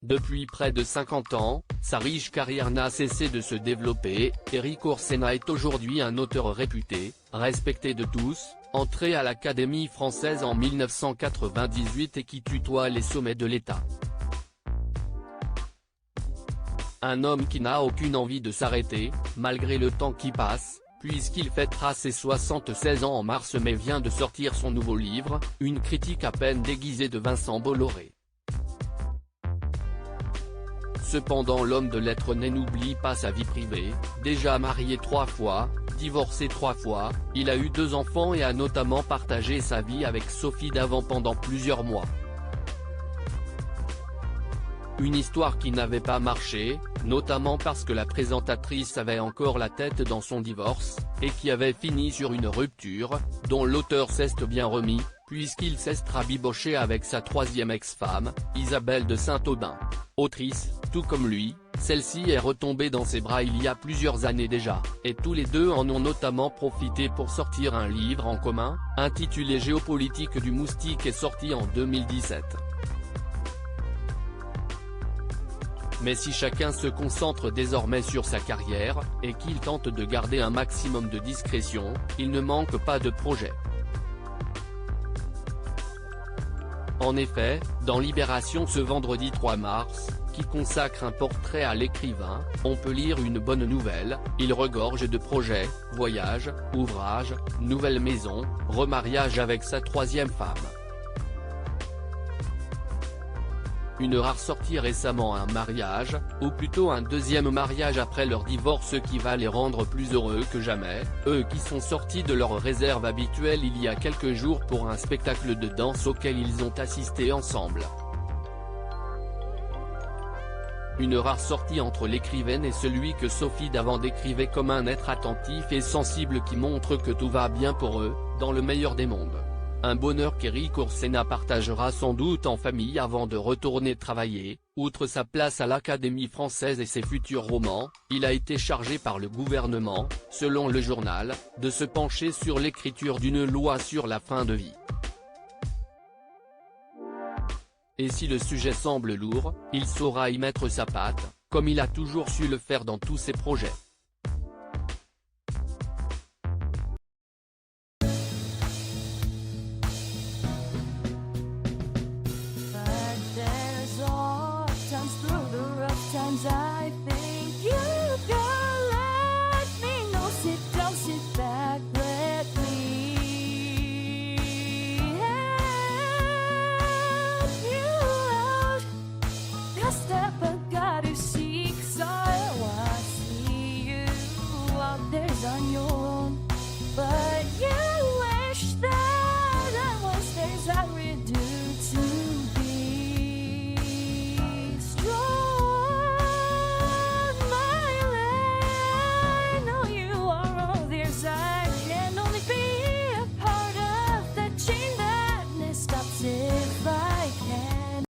Depuis près de 50 ans, sa riche carrière n'a cessé de se développer. Éric Orsena est aujourd'hui un auteur réputé, respecté de tous, entré à l'Académie française en 1998 et qui tutoie les sommets de l'État. Un homme qui n'a aucune envie de s'arrêter, malgré le temps qui passe, puisqu'il fêtera ses 76 ans en mars mais vient de sortir son nouveau livre, une critique à peine déguisée de Vincent Bolloré. Cependant l'homme de lettres n'oublie pas sa vie privée, déjà marié 3 fois, divorcé 3 fois, il a eu 2 enfants et a notamment partagé sa vie avec Sophie Davant pendant plusieurs mois. Une histoire qui n'avait pas marché, notamment parce que la présentatrice avait encore la tête dans son divorce, et qui avait fini sur une rupture, dont l'auteur s'est bien remis, puisqu'il s'est rabiboché avec sa 3e ex-femme, Isabelle de Saint-Aubin. Autrice, tout comme lui, celle-ci est retombée dans ses bras il y a plusieurs années déjà, et tous les deux en ont notamment profité pour sortir un livre en commun, intitulé Géopolitique du moustique et sorti en 2017. Mais si chacun se concentre désormais sur sa carrière, et qu'il tente de garder un maximum de discrétion, il ne manque pas de projets. En effet, dans Libération ce vendredi 3 mars, qui consacre un portrait à l'écrivain, on peut lire une bonne nouvelle, il regorge de projets, voyages, ouvrages, nouvelle maison, remariage avec sa 3e femme. Une rare sortie récemment un mariage, ou plutôt un 2e mariage après leur divorce qui va les rendre plus heureux que jamais, eux qui sont sortis de leur réserve habituelle il y a quelques jours pour un spectacle de danse auquel ils ont assisté ensemble. Une rare sortie entre l'écrivaine et celui que Sophie Davant décrivait comme un être attentif et sensible qui montre que tout va bien pour eux, dans le meilleur des mondes. Un bonheur qu'Éric Orsena partagera sans doute en famille avant de retourner travailler. Outre sa place à l'Académie française et ses futurs romans, il a été chargé par le gouvernement, selon le journal, de se pencher sur l'écriture d'une loi sur la fin de vie. Et si le sujet semble lourd, il saura y mettre sa patte, comme il a toujours su le faire dans tous ses projets. I think you can let me know. Sit down, sit back, let me help you out. Just step